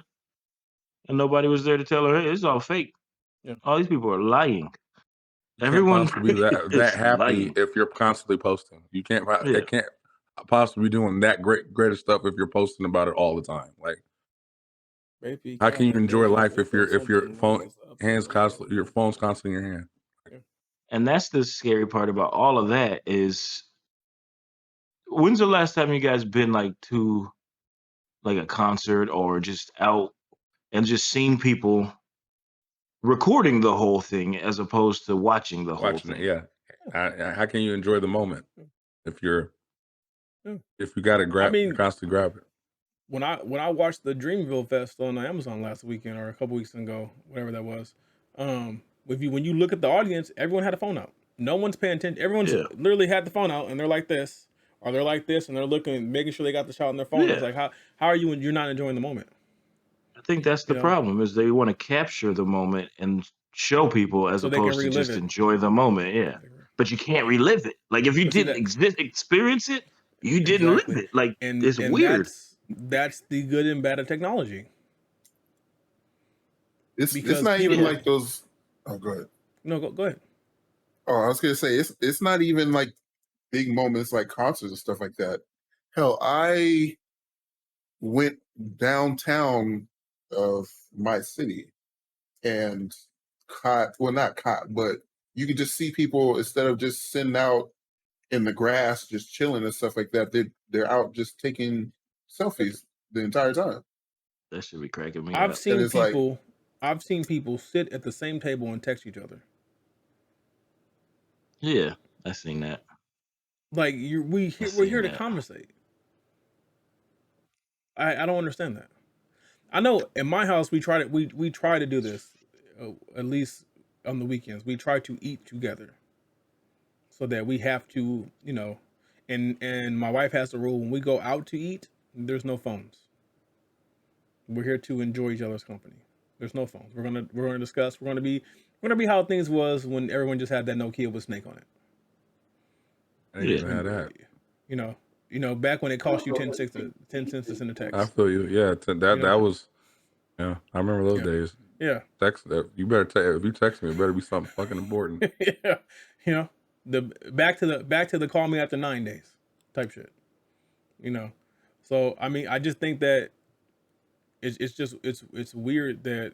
And nobody was there to tell her, hey, it's all fake. Yeah. All these people are lying. Everyone can't possibly be that happy lying. if you're constantly posting. You can't. It can't possibly be doing that greater stuff if you're posting about it all the time. Like, how can you enjoy life if your phone's constantly in your hand? Yeah. And that's the scary part about all of that is, when's the last time you guys been like to like a concert or just out and just seen people recording the whole thing as opposed to watching the whole thing? Yeah. How can you enjoy the moment if you got to constantly grab it? When I watched the Dreamville Fest on Amazon last weekend or a couple weeks ago, whatever that was, when you look at the audience, everyone had a phone out. No one's paying attention. Everyone's literally had the phone out and they're like this, or they're like this, and they're looking, making sure they got the shot on their phone. It's like, how are you when you're not enjoying the moment? I think that's the problem, is they want to capture the moment and show people as opposed to just enjoy the moment. Yeah. But you can't relive it. Like, if you didn't experience it, you didn't live it. Like, it's weird. That's the good and bad of technology. It's not even like those. Oh, go ahead. No, go ahead. Oh, I was gonna say it's not even like big moments like concerts and stuff like that. Hell, I went downtown of my city and but you could just see people, instead of just sitting out in the grass just chilling and stuff like that, they're out just taking selfies the entire time. That should be cracking me up. I've seen people sit at the same table and text each other. Yeah, I've seen that. Like, we're here to conversate. I don't understand that. I know in my house we try to do this, at least on the weekends. We try to eat together, so that we have to, and my wife has the rule: when we go out to eat, there's no phones. We're here to enjoy each other's company. There's no phones. We're gonna discuss. We're gonna be how things was when everyone just had that Nokia with Snake on it. I didn't even have that. Back when it cost you 10 cents to send a text. I feel you. Yeah, that was. Yeah, I remember those days. Yeah. Text that. You better if you text me, it better be something fucking important. Yeah. The back to the call me after 9 days type shit. So I mean, I just think that it's weird that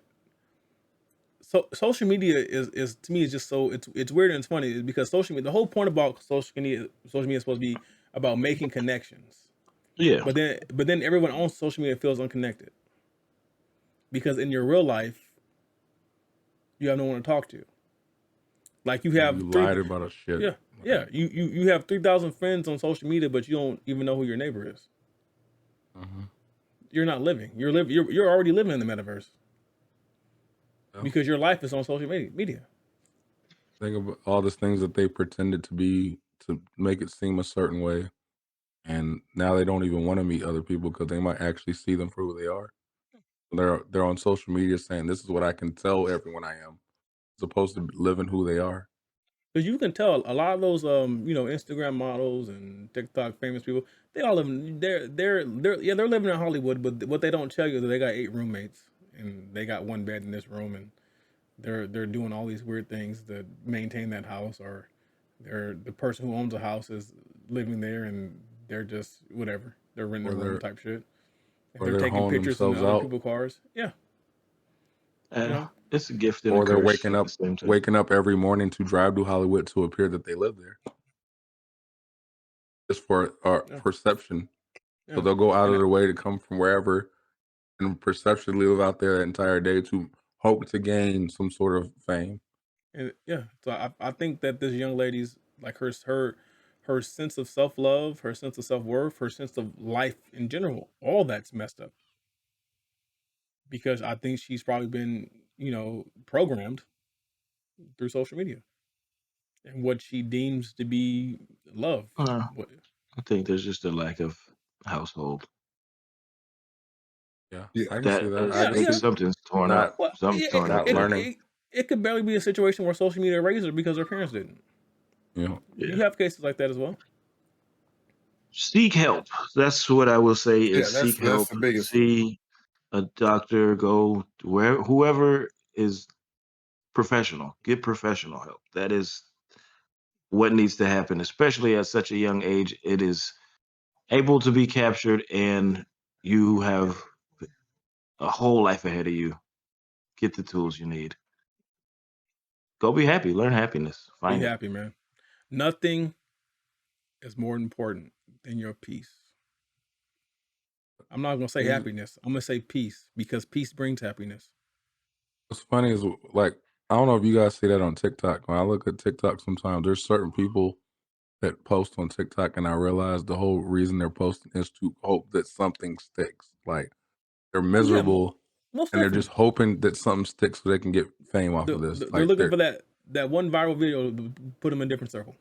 social media is to me is just so it's weird and it's funny, because social media, the whole point about social media is supposed to be about making connections. Yeah. But then everyone on social media feels unconnected, because in your real life you have no one to talk to. Like, you lied about a shit. Yeah. Yeah. You have 3,000 friends on social media, but you don't even know who your neighbor is. Mm-hmm. You're not living. You're already living in the metaverse. Because your life is on social media. Think of all the things that they pretended to be to make it seem a certain way, and now they don't even want to meet other people because they might actually see them for who they are. They're on social media saying, "This is what I can tell everyone I am," as opposed to living who they are. Because you can tell a lot of those Instagram models and TikTok famous people, they all live. They're living in Hollywood, but what they don't tell you is that they got 8 roommates and they got one bed in this room, and they're doing all these weird things to maintain that house, or the person who owns a house is living there and they're just whatever, they're renting a room type shit. And they're taking pictures in other people's cars. Yeah. It's a gift and or a they're curse waking up every morning to drive to Hollywood to appear that they live there, just for perception. So they'll go out of their way to come from wherever and perceptually live out there the entire day to hope to gain some sort of fame. And so I think that this young lady's, like, her sense of self-love, her sense of self-worth, her sense of life in general, all that's messed up. Because I think she's probably been, programmed through social media and what she deems to be love. I think there's just a lack of household. Yeah, I can see that. I I can think see something's torn not up. Something's torn up. not learning. It could barely be a situation where social media raised her because her parents didn't. Yeah. You have cases like that as well. Seek help. That's what I will say is seek help. The biggest See a doctor, go where whoever is professional. Get professional help. That is what needs to happen, especially at such a young age. It is able to be captured, and you have a whole life ahead of you. Get the tools you need. Go be happy. Learn happiness. Find Be it. happy, man. Nothing is more important than your peace. I'm not gonna say happiness. I'm gonna say peace because peace brings happiness. What's funny is like I don't know if you guys see that on TikTok. When I look at TikTok sometimes, there's certain people that post on TikTok, and I realize the whole reason they're posting is to hope that something sticks. Like they're miserable, Most and they're definitely. just hoping that something sticks so they can get fame off of this. They're Like looking for that one viral video to put them in a different circle.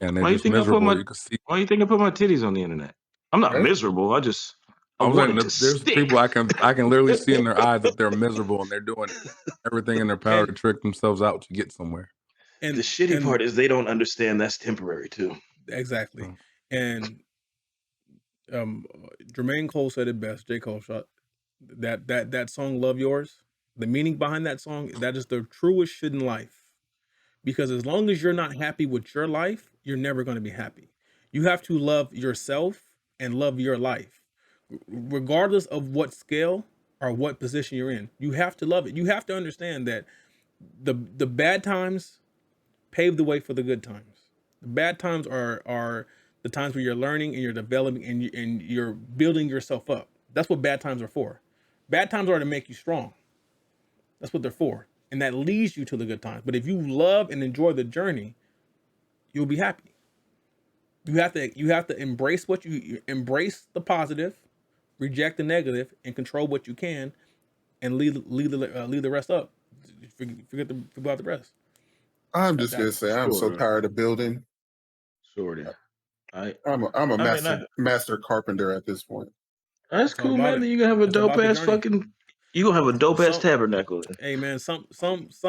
and they're Why you just think I put miserable. my You can see. Why you think I put my titties on the internet? I'm not Right? miserable. I just I I'm want saying it to there's stick. people I can literally see in their eyes that they're miserable and they're doing everything in their power to trick themselves out to get somewhere. And the shitty part is they don't understand that's temporary too. Exactly. Mm. And Jermaine Cole said it best. J. Cole shot that song "Love Yours." The meaning behind that song, that is the truest shit in life. Because as long as you're not happy with your life, you're never going to be happy. You have to love yourself and love your life, regardless of what scale or what position you're in. You have to love it. You have to understand that the bad times pave the way for the good times. The bad times are the times where you're learning and you're developing and you're building yourself up. That's what bad times are for. Bad times are to make you strong. That's what they're for. And that leads you to the good times. But if you love and enjoy the journey, you'll be happy. You have to embrace you embrace the positive, reject the negative, and control what you can, and leave the rest up. Forget about the rest. I'm just gonna say I'm so tired of building. Sorry. I'm a master carpenter at this point. That's cool, man. Then you gonna have a dope ass fucking. You gonna have a dope ass tabernacle. Hey man, some this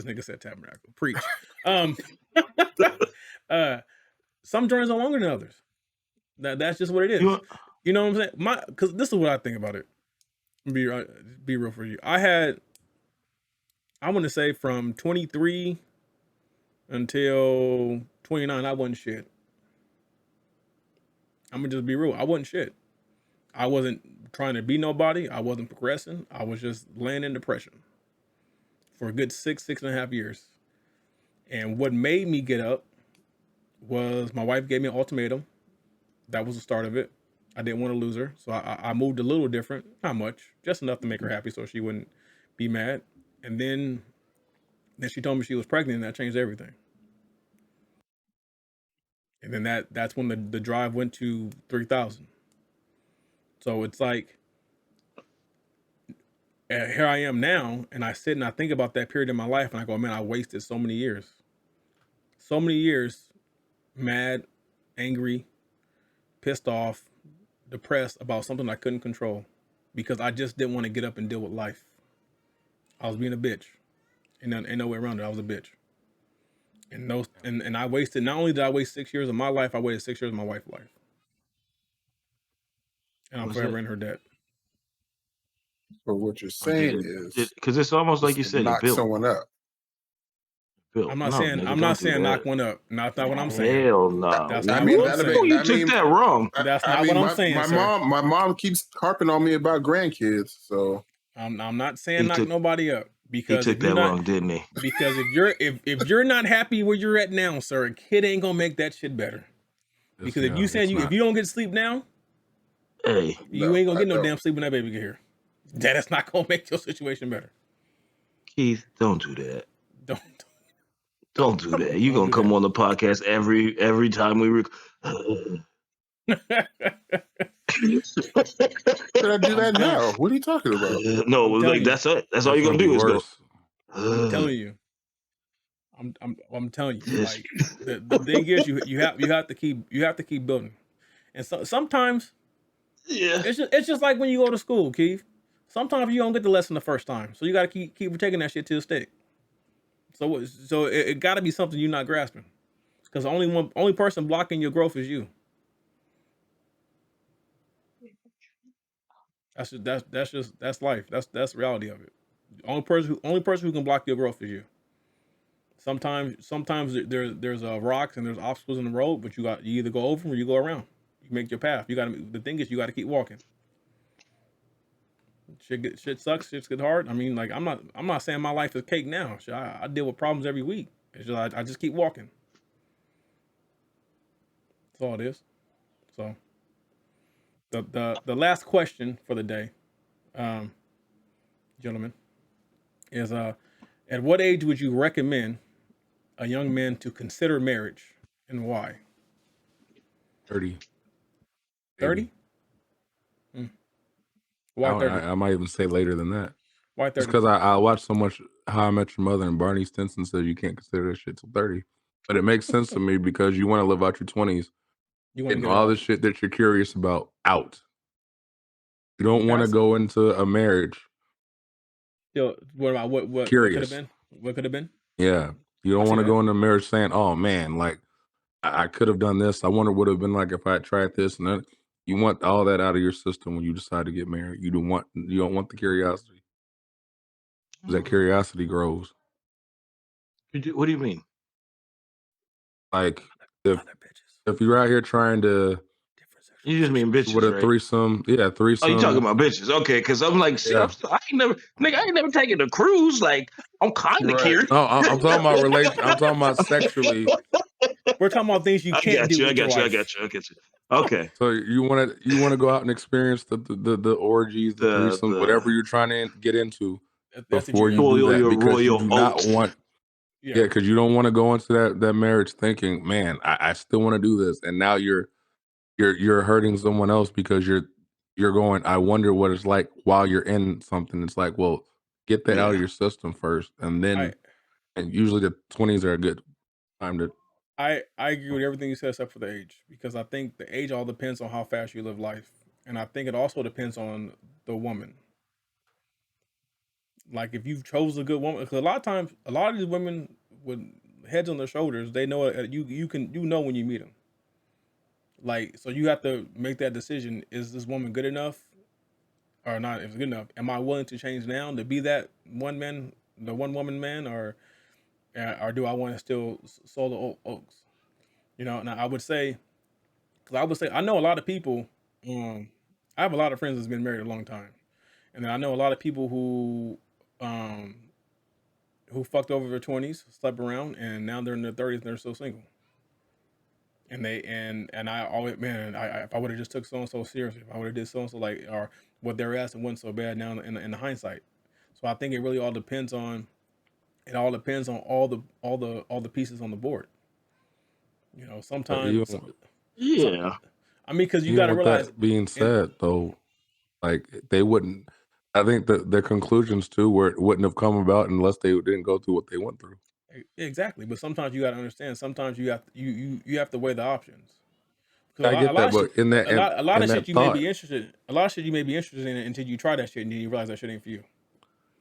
nigga said tabernacle. Preach. Some journeys are longer than others. That's just what it is. You know what I'm saying? Because this is what I think about it. Be real for you. I want to say from 23 until 29, I wasn't shit. I'm gonna just be real. I wasn't shit. I wasn't trying to be nobody. I wasn't progressing. I was just laying in depression for a good 6.5 years. And what made me get up was my wife gave me an ultimatum. That was the start of it. I didn't want to lose her. So I moved a little different. Not much. Just enough to make her happy so she wouldn't be mad. And then she told me she was pregnant, and that changed everything. And then that's when the drive went to 3,000. So it's like, here I am now, and I sit and I think about that period in my life, and I go, man, I wasted so many years. So many years, mad, angry, pissed off, depressed about something I couldn't control because I just didn't want to get up and deal with life. I was being a bitch. And ain't no way around it. I was a bitch. And I wasted, not only did I waste 6 years of my life, I wasted 6 years of my wife's life. And I'm forever in her debt. But what you're saying is, because it's almost like you said, knock someone up. I'm not saying knock one up. Not what I'm saying. Hell no. That's not what I'm saying. You took that wrong. That's not what I'm saying. My mom keeps harping on me about grandkids, so I'm not saying knock nobody up because he took that wrong, didn't he? Because if you're not happy where you're at now, sir, a kid ain't gonna make that shit better. Because if you don't get sleep now, hey, you ain't gonna get no damn sleep when that baby get here. That's not gonna make your situation better. Keith, don't do that. Don't do that. You're gonna come on the podcast every time we Should I do that now? What are you talking about? No, like that's it. That's all you're gonna do is go. I'm telling you. I'm telling you. Like the thing is, you have to keep building, and so sometimes, yeah, it's just like when you go to school, Keith. Sometimes you don't get the lesson the first time, so you got to keep taking that shit to the stick. So it got to be something you're not grasping, because the only person blocking your growth is you. That's life. That's the reality of it. The only person who can block your growth is you. Sometimes there's rocks and there's obstacles in the road, but you either go over them or you go around. You make your path. The thing is, you got to keep walking. Shit sucks. Shit gets hard. I mean, like I'm not saying my life is cake now. I deal with problems every week. It's just I just keep walking. That's all it is. So the last question for the day, gentlemen, is at what age would you recommend a young man to consider marriage, and why? 30. 30? Why 30? I might even say later than that. Why 30? Just because I watched so much How I Met Your Mother, and Barney Stinson says you can't consider this shit till 30. But it makes sense to me because you want to live out your 20s, getting all the shit that you're curious about out. You don't want to go into a marriage. Yo, what about what curious. Could have been? What could have been? Yeah. You don't want to go into marriage saying, oh man, like I could have done this. I wonder what it would have been like if I had tried this and that. You want all that out of your system when you decide to get married. You don't want the curiosity. Because that curiosity grows. What do you mean? Like if you're out here trying to, you just mean bitches, with a right? threesome, threesome. Oh, you talking about bitches? Okay, because I'm like, shit, I ain't never taken a cruise. Like, I'm kind of curious. No, I'm talking about I'm talking about sexually. We're talking about things you can't do. I got you. Okay. So you want to go out and experience the orgies, the threesomes, whatever you're trying to get into before you do that, because you do not want. Yeah, because you don't want to go into that marriage thinking, man, I still want to do this, and now you're hurting someone else because you're going, I wonder what it's like while you're in something. It's like, well, get that out of your system first, and then and usually the 20s are a good time to. I agree with everything you said except for the age, because I think the age all depends on how fast you live life, and I think it also depends on the woman. Like if you've chose a good woman, because a lot of times, a lot of these women with heads on their shoulders, they know you know when you meet them. Like, so you have to make that decision: is this woman good enough, or not? If it's good enough, am I willing to change now to be that one woman man, or do I want to still solo oaks? You know, now I would say I know a lot of people. I have a lot of friends that's been married a long time, and then I know a lot of people who fucked over their 20s, slept around, and now they're in their 30s and they're still single. And I always, man, if I would have just took so and so seriously, if I would have did so and so, like, or what they're asking wasn't so bad now in the hindsight. So I think it really all depends on. It all depends on all the pieces on the board. You know, sometimes. I mean, because you got to realize. That being said, though, like they wouldn't. I think that their conclusions too wouldn't have come about unless they didn't go through what they went through. Exactly, but sometimes you got to understand. Sometimes you have to weigh the options. I get that, but in that a lot of shit you may be interested. A lot of shit you may be interested in until you try that shit and then you realize that shit ain't for you.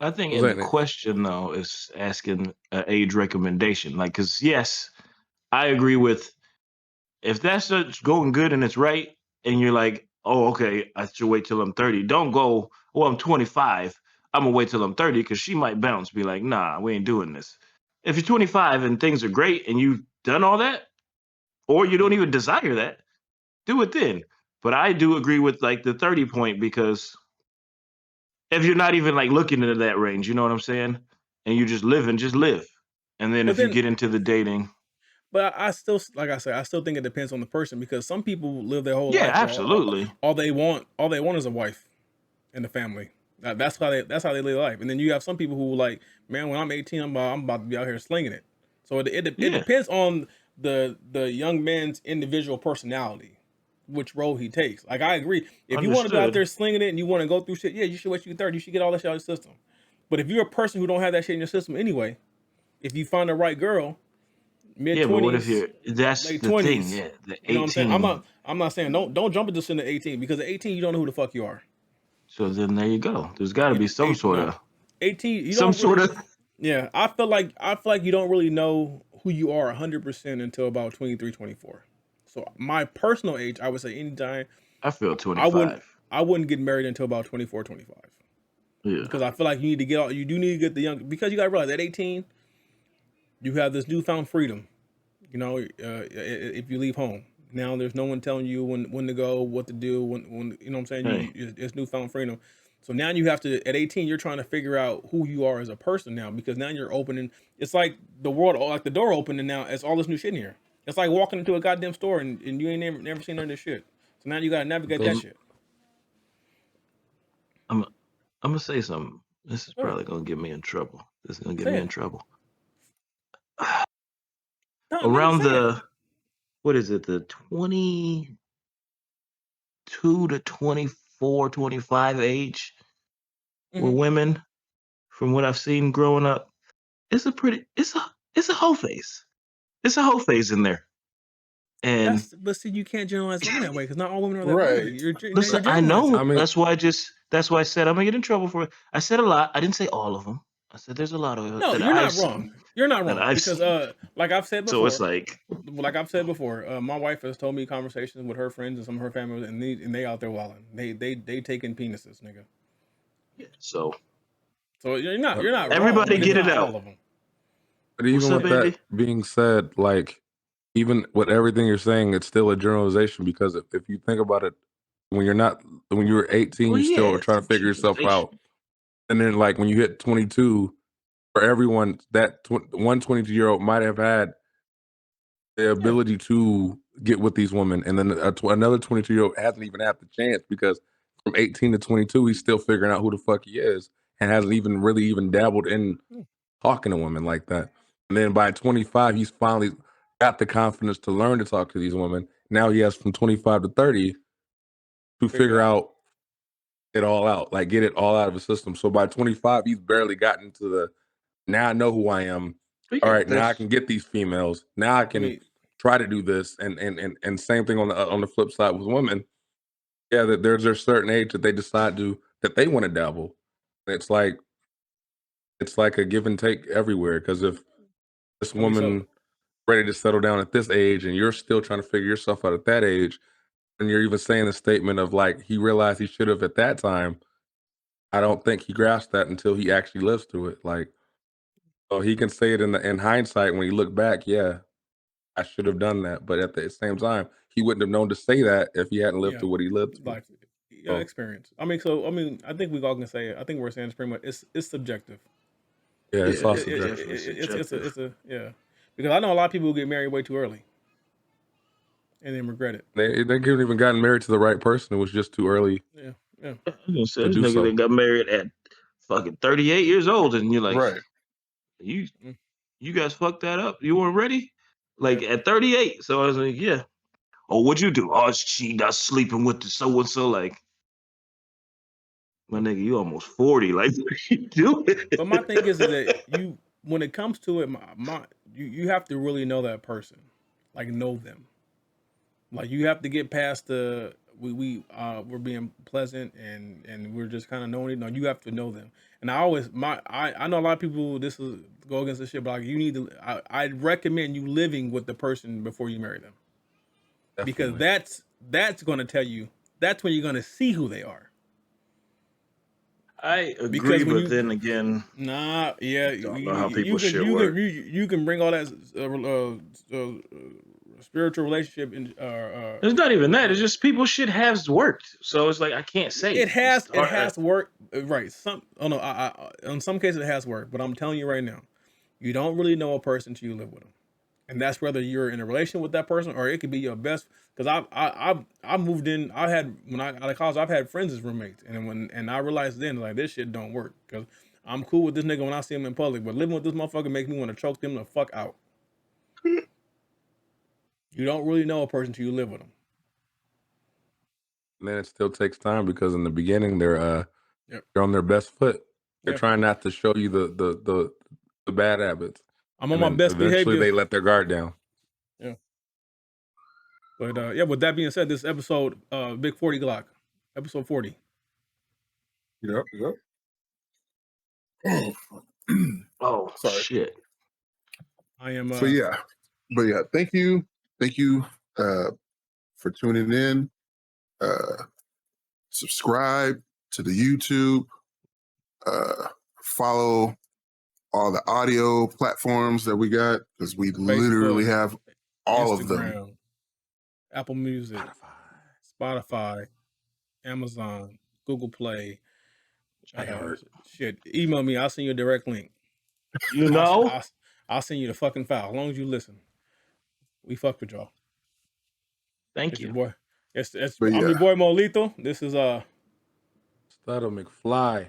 I think in the question though is asking an age recommendation, like, because yes, I agree with if that's going good and it's right, and you're like, oh, okay, I should wait till I'm 30. Don't go, well, I'm 25. I'm gonna wait till I'm 30 because she might bounce, be like, nah, we ain't doing this. If you're 25 and things are great and you've done all that, or you don't even desire that, do it then. But I do agree with like the 30 point, because if you're not even like looking into that range, you know what I'm saying? And you just live. And then you get into the dating. But I still, like I said, I still think it depends on the person, because some people live their whole life. Yeah, absolutely. All they want is a wife and a family. That's how they live life. And then you have some people who like, man, when I'm 18, I'm about to be out here slinging it. So it depends on the young man's individual personality, which role he takes. Like I agree, if you want to go out there slinging it and you want to go through shit, yeah, you should wait till you're 30. You should get all that shit out of your system. But if you're a person who don't have that shit in your system anyway, if you find the right girl, mid-20s, but what if you're that's the 20s, thing, yeah, the 18. You know what I'm saying? I'm not saying don't jump into the 18, because at 18 you don't know who the fuck you are. So then there you go. There's got to be some sort of 18. You some don't sort really, of. Yeah, I feel like you don't really know who you are 100% until about 23, 24. So my personal age, I would say anytime. I feel I wouldn't 25. I wouldn't get married until about 24, 25. Yeah. Because I feel like you do need to get the young, because you got to realize at 18 you have this newfound freedom. You know, if you leave home now, there's no one telling you when to go, what to do, when you know what I'm saying. Hey. It's newfound freedom. So now you have to, at 18, you're trying to figure out who you are as a person now, because now you're opening. It's like the world, like the door opening now. It's all this new shit in here. It's like walking into a goddamn store and you ain't never seen none of this shit. So now you gotta navigate that shit. I'm gonna say something. This is probably gonna get me in trouble. This is gonna get me in trouble. Around the, what is it, the 22 to 24, 25 age, with women, from what I've seen growing up, it's a whole phase. It's a whole phase in there. And but see, you can't generalize women that way, because not all women are that Right. way. listen, I know. That's why I said I'm gonna get in trouble for it. I said a lot. I didn't say all of them. I said there's a lot of No, you're not wrong. You're not wrong, because like I've said before. So it's like my wife has told me conversations with her friends and some of her family, and they out there wilding. They taking penises, nigga. Yeah, so you're not everybody wrong, get it all out. of them. But even What's up, with baby? that being said, like, even with everything you're saying, it's still a generalization, because if you think about it, when you were 18, Well, you still yeah, were trying to figure yourself out. And then, like, when you hit 22, for everyone, that 22-year-old might have had the ability to get with these women, and then another 22-year-old hasn't even had the chance, because from 18 to 22, he's still figuring out who the fuck he is, and hasn't even really dabbled in talking to women like that. And then by 25, he's finally got the confidence to learn to talk to these women. Now he has from 25 to 30 to figure out it all out, like get it all out of his system. So by 25, he's barely gotten to the, now I know who I am. All right, now I can get these females. Now I can try to do this. And same thing on the flip side with women. Yeah, that there's a certain age that they decide that they want to dabble. It's like a give and take everywhere. Because if this woman ready to settle down at this age, and you're still trying to figure yourself out at that age, and you're even saying the statement of like he realized he should have at that time, I don't think he grasped that until he actually lives through it. Like, so he can say it in hindsight when he look back, yeah, I should have done that. But at the same time, he wouldn't have known to say that if he hadn't lived through what he lived through. Life, experience. I mean, I think we all can say it. I think we're saying it's pretty much it's subjective. Yeah, it's all subjective. It's a because I know a lot of people who get married way too early and then regret it. They couldn't even gotten married to the right person. It was just too early. Yeah. I'm gonna say this nigga that got married at fucking 38 years old, and you're like, right. You guys fucked that up. You weren't ready, like at 38. So I was like, yeah. Oh, what'd you do? Oh, she not sleeping with the so and so. Like, my nigga, you almost 40. Like, what are you doing? But my thing is that you, when it comes to it, you have to really know that person, like know them. Like you have to get past the we're being pleasant and we're just kind of knowing it. No, you have to know them. And I know a lot of people this is go against this shit, but like you need to. I recommend you living with the person before you marry them, because that's going to tell you, that's when you're going to see who they are. I agree, but then again, yeah, I don't know how people shit work. You can bring all that spiritual relationship in. It's not even that. It's just people shit has worked. So it's like I can't say it has worked. Right. In some cases it has worked, but I'm telling you right now, you don't really know a person till you live with them, and that's whether you're in a relationship with that person or it could be your best. Because I moved in. When I out of college, I've had friends as roommates, and I realized then like this shit don't work, because I'm cool with this nigga when I see him in public, but living with this motherfucker makes me want to choke them the fuck out. You don't really know a person till you live with them. And then it still takes time, because in the beginning they're on their best foot. They're trying not to show you the bad habits. I'm on my best behavior. Eventually they let their guard down. Yeah. But with that being said, this episode, Big 40 Glock, episode 40. Yep. Oh Sorry. shit! I am. But yeah, thank you for tuning in. Subscribe to the YouTube. Follow all the audio platforms that we got because we literally have all of them. Instagram, Apple Music, Spotify, Amazon, Google Play. Shit, email me. I'll send you a direct link. You know, I'll send you the fucking file as long as you listen. We fuck with y'all. Thank you, your boy. I'm your boy Mo Lethal. This is Stutter McFly,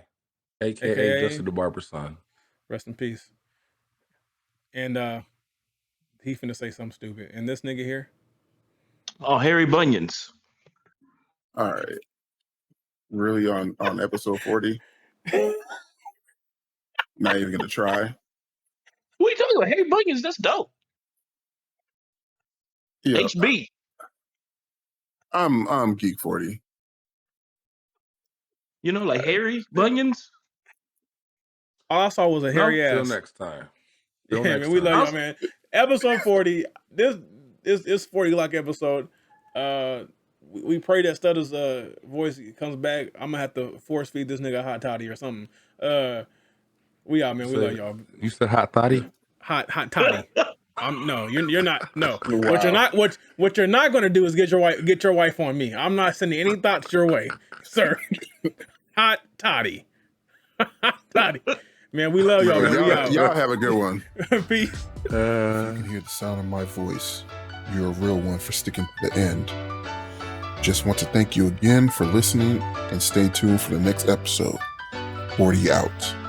aka Justin the Barber's son. Rest in peace. And he finna say something stupid. And this nigga here. Oh, Harry Bunions. All right. Really on episode 40? Not even gonna try. What are you talking about? Harry Bunions, that's dope. Yeah. HB. I'm Geek 40. You know, like Harry Bunions? All I saw was a hairy ass. Till next time. Man, we love y'all, man. Episode 40. This is 40 Glock episode. We pray that Stutter's voice comes back. I'm gonna have to force feed this nigga a hot toddy or something. We out, man. We love y'all. You said hot toddy? Hot toddy. No, you're not. No. Wow. What you're not gonna do is get your wife on me. I'm not sending any thoughts your way, sir. Hot toddy. Hot toddy. Man, we love y'all, man. Y'all have a good one. Peace. You can hear the sound of my voice. You're a real one for sticking to the end. Just want to thank you again for listening and stay tuned for the next episode. 40 out.